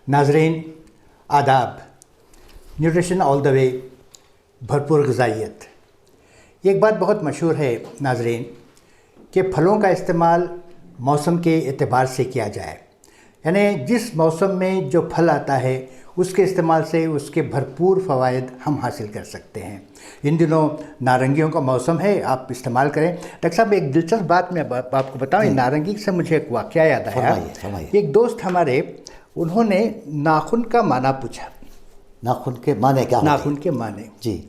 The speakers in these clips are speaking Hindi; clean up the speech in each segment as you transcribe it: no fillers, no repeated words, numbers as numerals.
नाजरीन आदाब। न्यूट्रिशन ऑल द वे, भरपूर ग़िज़ाइयत। एक बात बहुत मशहूर है नाजरीन कि फ़लों का इस्तेमाल मौसम के एतबार से किया जाए, यानी जिस मौसम में जो फल आता है उसके इस्तेमाल से उसके भरपूर फ़वाइद हम हासिल कर सकते हैं। इन दिनों नारंगियों का मौसम है, आप इस्तेमाल करें। डॉक्टर साहब, एक दिलचस्प बात मैं आपको बताऊं, नारंगी से मुझे एक वाक़या याद आया। एक दोस्त हमारे, उन्होंने नाखून का माना पूछा। नाखून के माने क्या? नाखून के माने जी। मैं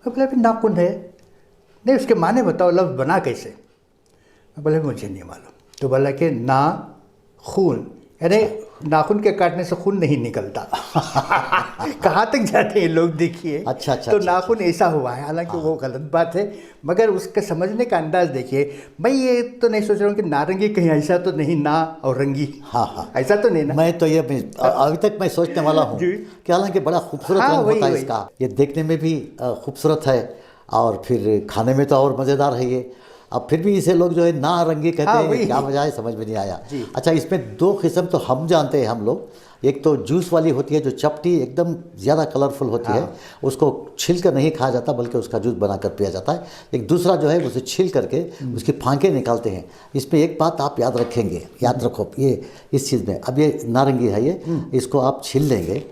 बोला फिर नाखून है, नहीं उसके माने बताओ, लफ्ज़ बना कैसे? मैं बोला मुझे नहीं मालूम। तो बोला कि ना खून, यानी नाखून के काटने से खून नहीं निकलता। कहाँ तक जाते हैं लोग, देखिए। अच्छा। तो नाखून ऐसा हुआ है, हालांकि वो गलत बात है, मगर उसके समझने का अंदाज़ देखिए। मैं ये तो नहीं सोच रहा हूँ कि नारंगी कहीं ऐसा तो नहीं, ना और रंगी। हाँ, ऐसा तो नहीं ना? मैं तो ये अभी तक मैं सोचने वाला हूँ कि हालांकि बड़ा खूबसूरत रंग होता है इसका। ये देखने में भी खूबसूरत है और फिर खाने में तो और मज़ेदार है ये। अब फिर भी इसे लोग जो है नारंगी कहते हैं, क्या वजह है समझ में नहीं आया। अच्छा, इसमें दो किस्म तो हम जानते हैं हम लोग। एक तो जूस वाली होती है जो चपटी एकदम ज़्यादा कलरफुल होती है, उसको छिल कर नहीं खाया जाता बल्कि उसका जूस बनाकर पिया जाता है। एक दूसरा जो है उसे छिल करके उसकी फांके निकालते हैं। इसमें एक बात आप याद रखेंगे, याद रखो ये इस चीज़ में। अब ये नारंगी है, ये इसको आप छील लेंगे,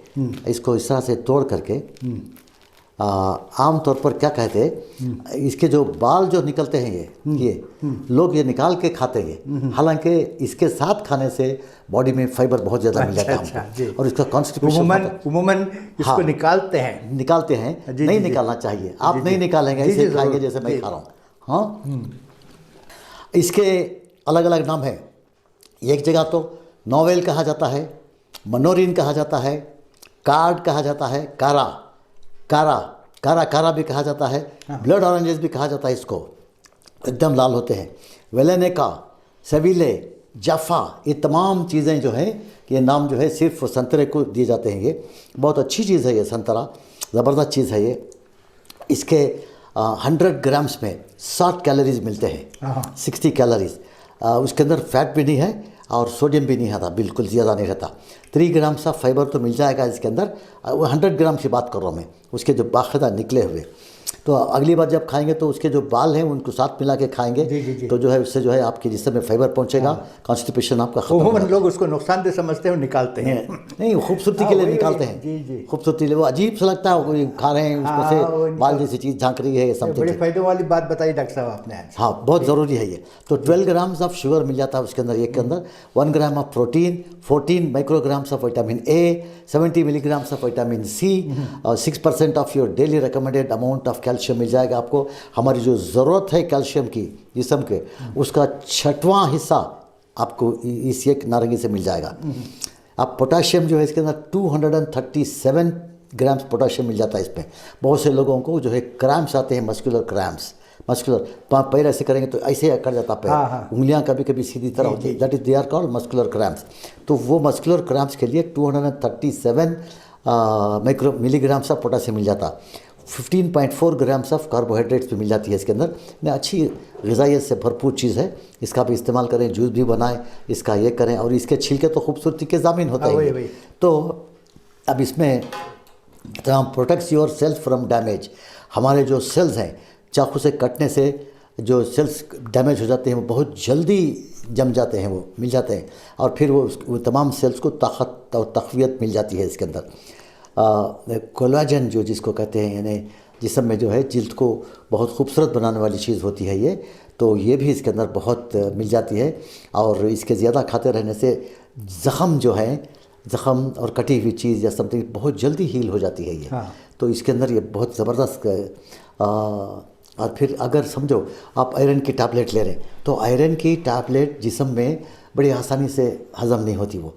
इसको इस तरह से तोड़ करके आम तौर पर क्या कहते हैं, इसके जो बाल जो निकलते हैं ये लोग ये निकाल के खाते हैं। हालांकि इसके साथ खाने से बॉडी में फाइबर बहुत ज़्यादा मिल जाता है और इसका कॉन्स्टिपेशन उमूमन इसको निकालते हैं। नहीं निकालना चाहिए। आप नहीं निकालेंगे, ऐसे खाएंगे जैसे मैं खा रहा हूँ। हाँ, इसके अलग अलग नाम है। एक जगह तो नोवेल कहा जाता है, मनोरिन कहा जाता है, कार्ड कहा जाता है, कारा भी कहा जाता है, ब्लड ऑरेंजेस भी कहा जाता है इसको, एकदम लाल होते हैं। वेलेनेका, सेविले, जाफा, ये तमाम चीज़ें जो हैं, ये नाम जो है सिर्फ संतरे को दिए जाते हैं। ये बहुत अच्छी चीज़ है, ये संतरा ज़बरदस्त चीज़ है ये। इसके 100 ग्राम्स में 60 कैलोरीज मिलते हैं, 60 कैलोरीज। उसके अंदर फैट भी नहीं है और सोडियम भी नहीं आता, बिल्कुल ज़्यादा नहीं रहता। 3 ग्राम सा फाइबर तो मिल जाएगा इसके अंदर। 100 ग्राम की बात कर रहा हूँ मैं, उसके जो बाकायदा निकले हुए। तो अगली बार जब खाएंगे तो उसके जो बाल हैं उनको साथ मिला के खाएंगे। तो जो है उससे जो है आपके जिस्म में फाइबर पहुंचेगा, कॉन्स्टिपेशन आपका खत्म हो जाएगा। लोग उसको नुकसानदेह समझते हैं, निकालते हैं। नहीं, खूबसूरती के लिए निकालते हैं। खूबसूरती लिए वो अजीब सा लगता है, कोई खा रहे हैं उसमें से बाल जैसी चीज़ झांक रही है, समथिंग। बड़े फायदे वाली बात बताई डॉक्टर साहब आपने। हाँ, बहुत ज़रूरी है ये। तो 12 ग्राम्स ऑफ शुगर मिल जाता है उसके अंदर, एक के अंदर 1 gram of protein, 14 micrograms of vitamin A, 70 milligrams of vitamin C और 6% of your daily recommended amount of calcium मिल जाएगा आपको। हमारी जो ज़रूरत है कैल्शियम की जिस्म के, उसका 6वां हिस्सा आपको इस एक नारंगी से मिल जाएगा। अब पोटाशियम जो है इसके अंदर 237 ग्राम्स पोटाशियम मिल जाता है इसमें। बहुत से लोगों को जो है क्रैम्प्स आते हैं, मस्कुलर क्रैम्प्स, मस्कुलर पैर ऐसे करेंगे तो ऐसे कर जाता पैर, उंगलियां कभी कभी सीधी तरह होती है, that is they are called muscular cramps. तो वो मस्कुलर क्रैम्प्स के लिए 237 मिलीग्राम्स ऑफ पोटाशियम मिल जाता। 15.4 ग्राम्स ऑफ कार्बोहाइड्रेट्स भी मिल जाती है इसके अंदर। अच्छी ग़िज़ाइयत से भरपूर चीज़ है, इसका भी इस्तेमाल करें, जूस भी बनाएं, इसका ये करें। और इसके छिलके तो खूबसूरती के ज़ामिन होते हैं। तो अब इसमें protects your self from damage. हमारे जो सेल्स हैं, चाकू से कटने से जो सेल्स डैमेज हो जाते हैं वो बहुत जल्दी जम जाते हैं, वो मिल जाते हैं और फिर वो तमाम सेल्स को ताकत और तक़वियत मिल जाती है इसके अंदर। कोलाजन जो जिसको कहते हैं, यानी जिस्म में जो है जिल्द को बहुत खूबसूरत बनाने वाली चीज़ होती है ये, तो ये भी इसके अंदर बहुत मिल जाती है। और इसके ज़्यादा खाते रहने से ज़ख़म जो है, ज़ख़म और कटी हुई चीज़ या समथिंग बहुत जल्दी हील हो जाती है ये। तो इसके अंदर ये बहुत ज़बरदस्त। और फिर अगर समझो आप आयरन की टैबलेट ले रहे हैं तो आयरन की टैबलेट जिस्म में बड़ी आसानी से हज़म नहीं होती, वो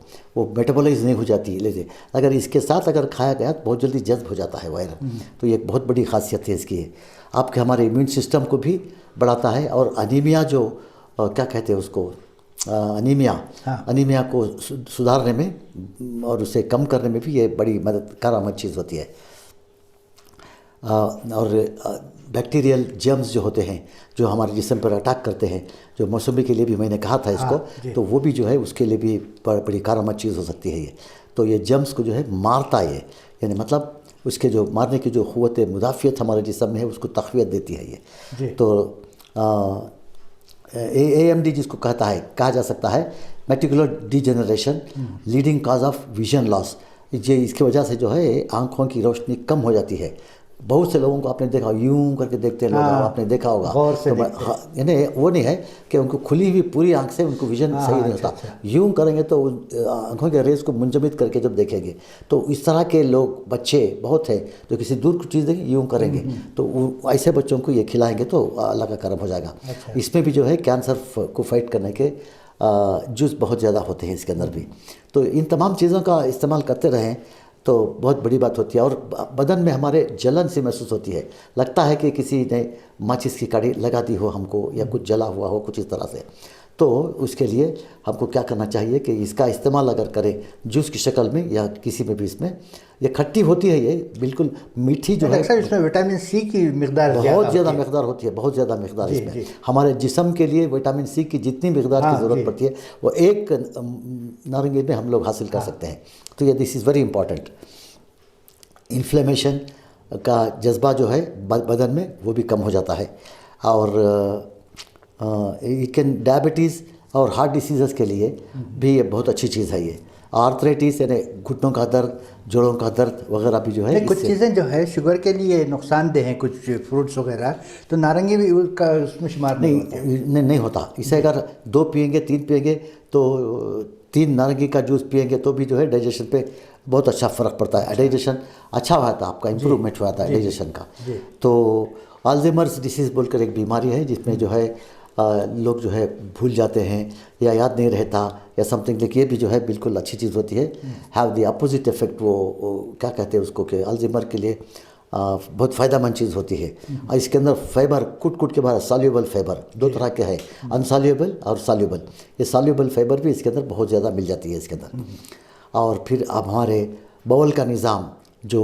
मेटाबोलाइज नहीं हो जाती है। लेकिन अगर इसके साथ अगर खाया गया तो बहुत जल्दी जज्ब हो जाता है वो आयरन। तो ये एक बहुत बड़ी खासियत है इसकी, आपके हमारे इम्यून सिस्टम को भी बढ़ाता है। और अनीमिया जो क्या कहते हैं उसको, अनीमिया को सुधारने में और उसे कम करने में भी ये बड़ी मददगार चीज़ होती है। और बैक्टीरियल जर्म्स जो होते हैं जो हमारे जिस्म पर अटैक करते हैं, जो मौसमी के लिए भी मैंने कहा था इसको, तो वो भी जो है उसके लिए भी बड़ी कारगर चीज़ हो सकती है ये। तो ये जर्म्स को जो है मारता है ये, यानी मतलब उसके जो मारने की जो क़ुव्वत मुदाफ़ियत हमारे जिस्म में है उसको तक़वियत देती है ये। तो AMD जिसको कहा जा सकता है macular degeneration, leading cause of vision loss, ये इसकी वजह से जो है आँखों की रोशनी कम हो जाती है। बहुत से लोगों को आपने देखा यूं करके देखते हैं लोग, आपने देखा होगा गौर से यानी वो नहीं है कि उनको खुली हुई पूरी आंख से उनको विजन सही नहीं होता। यूं करेंगे तो आंखों के रेस को मुंजमद करके जब देखेंगे तो इस तरह के लोग बच्चे बहुत हैं जो किसी दूर की चीज़ देखेंगे यूं करेंगे, तो ऐसे बच्चों को ये खिलाएंगे तो अल्लाह का करम हो जाएगा। इसमें भी जो है कैंसर को फाइट करने के जूस बहुत ज़्यादा होते हैं इसके अंदर भी। तो इन तमाम चीज़ों का इस्तेमाल करते रहें तो बहुत बड़ी बात होती है। और बदन में हमारे जलन सी महसूस होती है, लगता है कि किसी ने माचिस की कड़ी लगा दी हो हमको या कुछ जला हुआ हो कुछ इस तरह से। तो उसके लिए हमको क्या करना चाहिए कि इसका इस्तेमाल अगर करें जूस की शक्ल में या किसी में भी, इसमें ये खट्टी होती है, ये बिल्कुल मीठी जो है, इसमें विटामिन सी की मिकदार बहुत ज़्यादा मिकदार होती है, बहुत ज़्यादा मिकदार इसमें। हमारे जिस्म के लिए विटामिन सी की जितनी मिकदार की ज़रूरत पड़ती है वो एक नारंगी में हम लोग हासिल कर सकते हैं। तो ये this is very important. Inflammation का जज्बा जो है बदन में वो भी कम हो जाता है। और डायबिटीज़ और हार्ट डिसीज़ के लिए भी ये बहुत अच्छी चीज़ है ये। आर्थराइटिस यानी घुटनों का दर्द, जोड़ों का दर्द वगैरह भी जो है, कुछ चीज़ें जो है शुगर के लिए नुकसानदेह हैं, कुछ फ्रूट्स वगैरह, तो नारंगी भी उसका उसमें शुमार नहीं होता। इसे अगर 2 पिएंगे 3 पिएंगे तो 3 नारंगी का जूस पिएंगे तो भी जो है डाइजेशन पे बहुत अच्छा फ़र्क पड़ता है। डाइजेशन अच्छा हुआ था आपका, इम्प्रूवमेंट हुआ था डाइजेशन का। तो अल्जाइमर्स डिसीज़ बोलकर एक बीमारी है जिसमें जो है लोग जो है भूल जाते हैं या याद नहीं रहता या समथिंग, लेकिन ये भी जो है बिल्कुल अच्छी चीज़ होती है। हैव द अपोजिट इफेक्ट, वो क्या कहते हैं उसको कि अल्जाइमर के लिए बहुत फ़ायदेमंद चीज़ होती है। और इसके अंदर फाइबर कुट के बाहर सॉल्यूबल फाइबर 2 तरह के हैं, अनसॉल्यूबल और सॉल्यूबल। ये सॉल्यूबल फाइबर भी इसके अंदर बहुत ज़्यादा मिल जाती है इसके अंदर। और फिर अब हमारे बवल का निज़ाम जो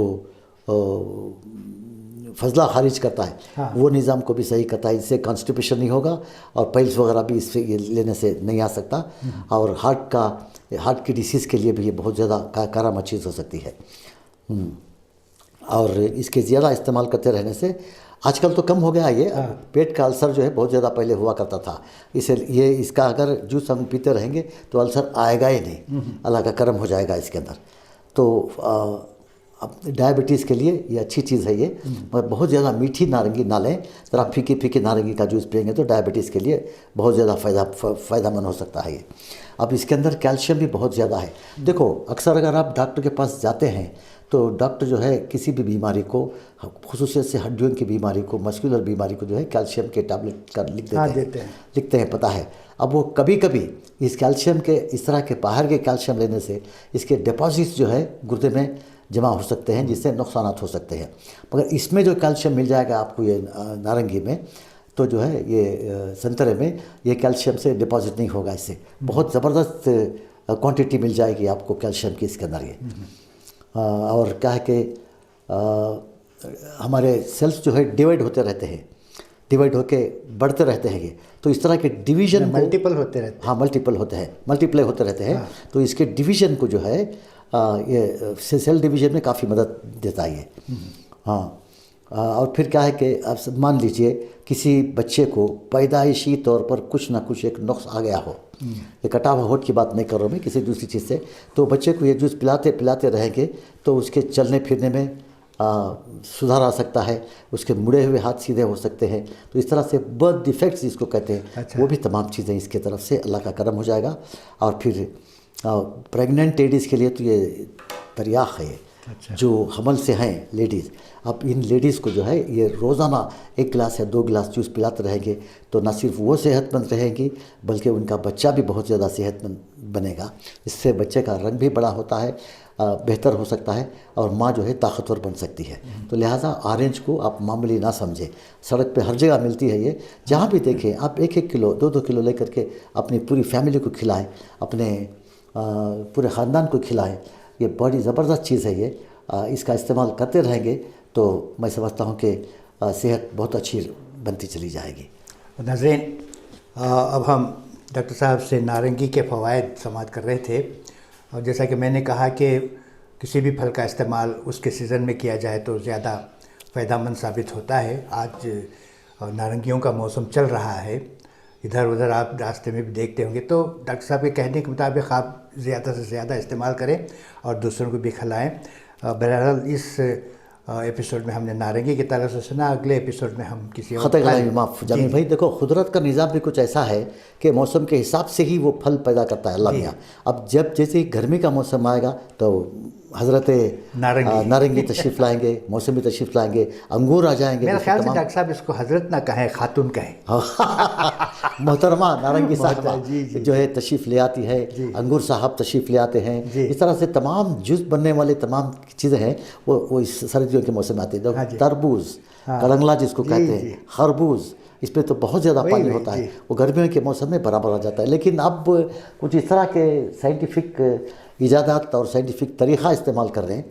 फजला खारिज करता है वो निज़ाम को भी सही करता है, इससे कॉन्स्टिपेशन नहीं होगा और पाइल्स वगैरह भी इससे ये लेने से नहीं आ सकता। और हार्ट की डिसीज़ के लिए भी ये बहुत ज़्यादा कारगर चीज़ हो सकती है। और इसके ज़्यादा इस्तेमाल करते रहने से आजकल तो कम हो गया ये, पेट का अल्सर जो है बहुत ज़्यादा पहले हुआ करता था, इसलिए इसका अगर जूस हम पीते रहेंगे तो अल्सर आएगा ही नहीं, अल्लाह का करम हो जाएगा इसके अंदर। तो डायबिटीज़ के लिए ये अच्छी चीज़ है ये। मगर बहुत ज़्यादा मीठी नारंगी ना लें, ज़रा फीकी नारंगी का जूस पिएंगे तो डायबिटीज़ के लिए बहुत ज़्यादा फ़ायदेमंद हो सकता है ये। अब इसके अंदर कैल्शियम भी बहुत ज़्यादा है। देखो अक्सर अगर आप डॉक्टर के पास जाते हैं तो डॉक्टर जो है किसी भी बीमारी को, खुसूसियत से हड्डियों की बीमारी को, मस्कुलर बीमारी को जो है कैल्शियम के टैबलेट का लिखते हैं पता है। अब वो कभी कभी इस कैल्शियम के, इस तरह के बाहर के कैल्शियम लेने से इसके डिपॉजिट्स जो है गुर्दे में जमा हो सकते हैं जिससे नुकसान हो सकते हैं। मगर इसमें जो कैल्शियम मिल जाएगा आपको ये नारंगी में, तो जो है ये संतरे में ये कैल्शियम से डिपॉजिट नहीं होगा, इससे बहुत ज़बरदस्त क्वांटिटी मिल जाएगी आपको कैल्शियम की इसके अंदर ये। और क्या है कि हमारे सेल्स जो है डिवाइड होते रहते हैं, डिवाइड होके बढ़ते रहते हैं ये, तो इस तरह के डिवीज़न मल्टीपल होते रहते हैं। हाँ, मल्टीप्लाई होते रहते हैं। तो इसके डिवीज़न को जो है ये सेल डिवीज़न में काफ़ी मदद देता है ये। हाँ, और फिर क्या है कि आप मान लीजिए किसी बच्चे को पैदाइशी तौर पर कुछ ना कुछ एक नुक्स आ गया हो, ये कटा हुआ होठ की बात नहीं कर रहा हूँ मैं, किसी दूसरी चीज़ से, तो बच्चे को ये जूस पिलाते रहेंगे तो उसके चलने फिरने में सुधार आ सकता है, उसके मुड़े हुए हाथ सीधे हो सकते हैं। तो इस तरह से बर्थ डिफेक्ट्स जिसको कहते हैं वो भी तमाम चीज़ें इसके तरफ से अल्लाह का करम हो जाएगा। और फिर प्रेग्नेंट लेडीज़ के लिए तो ये तरियाक़ है जो हमल से हैं लेडीज़। अब इन लेडीज़ को जो है ये रोज़ाना 1 गिलास या 2 गिलास जूस पिलाते रहेंगे तो न सिर्फ वो सेहतमंद रहेंगी बल्कि उनका बच्चा भी बहुत ज़्यादा सेहतमंद बनेगा। इससे बच्चे का रंग भी बड़ा होता है, बेहतर हो सकता है और माँ जो है ताकतवर बन सकती है। तो लिहाजा ऑरेंज को आप मामूली ना समझें, सड़क पे हर जगह मिलती है ये, जहाँ भी देखें आप 1-1 किलो 2-2 किलो लेकर के अपनी पूरी फैमिली को खिलाएं, अपने पूरे ख़ानदान को खिलाएं। ये बड़ी ज़बरदस्त चीज़ है ये। इसका इस्तेमाल करते रहेंगे तो मैं समझता हूँ कि सेहत बहुत अच्छी बनती चली जाएगी। नाज़रीन, अब हम डॉक्टर साहब से नारंगी के फ़वाइद समाअत कर रहे थे और जैसा कि मैंने कहा कि किसी भी फल का इस्तेमाल उसके सीज़न में किया जाए तो ज़्यादा फ़ायदेमंद साबित होता है। आज नारंगियों का मौसम चल रहा है, इधर उधर आप रास्ते में भी देखते होंगे। तो डॉक्टर साहब के कहने के मुताबिक आप ज़्यादा से ज़्यादा इस्तेमाल करें और दूसरों को भी खिलाएँ। बहरहाल इस एपिसोड में हमने नारंगी की तरह से सुना, अगले एपिसोड में हम किसी और माफ जामी भाई, देखो कुदरत का निज़ाम भी कुछ ऐसा है कि मौसम के हिसाब से ही वो फल पैदा करता है अल्लाह मियाँ। अब जब जैसे गर्मी का मौसम आएगा तो हज़रत नारंगी तशरीफ़ लाएंगे, मौसमी तशरीफ़ लाएंगे, अंगूर आ जाएंगे। मेरा ख्याल से डॉक्टर साहब इसको हज़रत ना कहें, खातून कहें। मोहतरमा नारंगी साहब जी जो है तशरीफ़ ले आती है, अंगूर साहब तशरीफ़ ले आते हैं। इस तरह से तमाम जूस बनने वाले तमाम चीज़ें हैं वो इस सर्दियों के मौसम में आती है। तरबूज, कलंगला जिसको कहते हैं, खरबूज, इस पर तो बहुत ज़्यादा पानी होता है, वो गर्मियों के मौसम में बराबर आ जाता है। लेकिन अब कुछ इस तरह के साइंटिफिक इजादात और साइंटिफिक तरीक़ा इस्तेमाल कर रहे हैं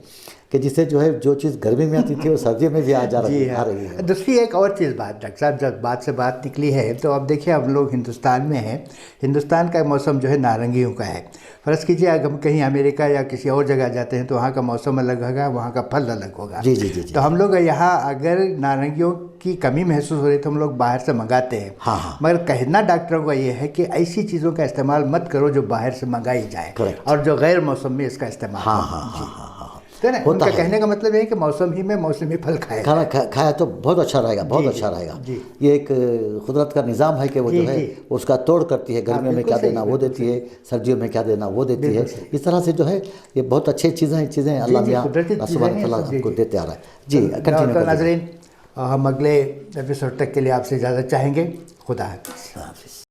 कि जिससे जो है जो चीज़ गर्मी में आती थी वो सर्दियों में भी आ रही है। दूसरी एक और चीज़ बात डॉक्टर साहब, जब बात से बात निकली है तो अब देखिए हम लोग हिंदुस्तान में हैं, हिंदुस्तान का मौसम जो है नारंगियों का है। फ़र्ज़ कीजिए अगर हम कहीं अमेरिका या किसी और जगह जाते हैं तो वहाँ का मौसम अलग होगा, वहाँ का फल अलग होगा। जी जी जी, जी। तो हम लोग यहाँ अगर नारंगियों की कमी महसूस हो रही तो हम लोग बाहर से मंगाते हैं। हाँ। मगर कहना डॉक्टरों का ये है कि ऐसी चीज़ों का इस्तेमाल मत करो जो बाहर से मंगाई जाए और जो गैर मौसम में इसका इस्तेमाल। हाँ। तो ना उनका कहने का मतलब है कि मौसम ही में मौसमी फल खाया तो बहुत अच्छा रहेगा, बहुत अच्छा रहेगा। ये एक कुदरत का निज़ाम है कि वो जो है उसका तोड़ करती है, गर्मियों में क्या देना वो देती है, सर्दियों में क्या देना वो देती है। इस तरह से जो है ये बहुत अच्छी चीज़ें अल्लाह मियाँ सुब्हान तआला हमको देते आ रहा है। जी कंटिन्यू नाज़रीन, हम अगले एपिसोड तक के लिए आपसे इजाज़त चाहेंगे। खुदा हाफ़िज़।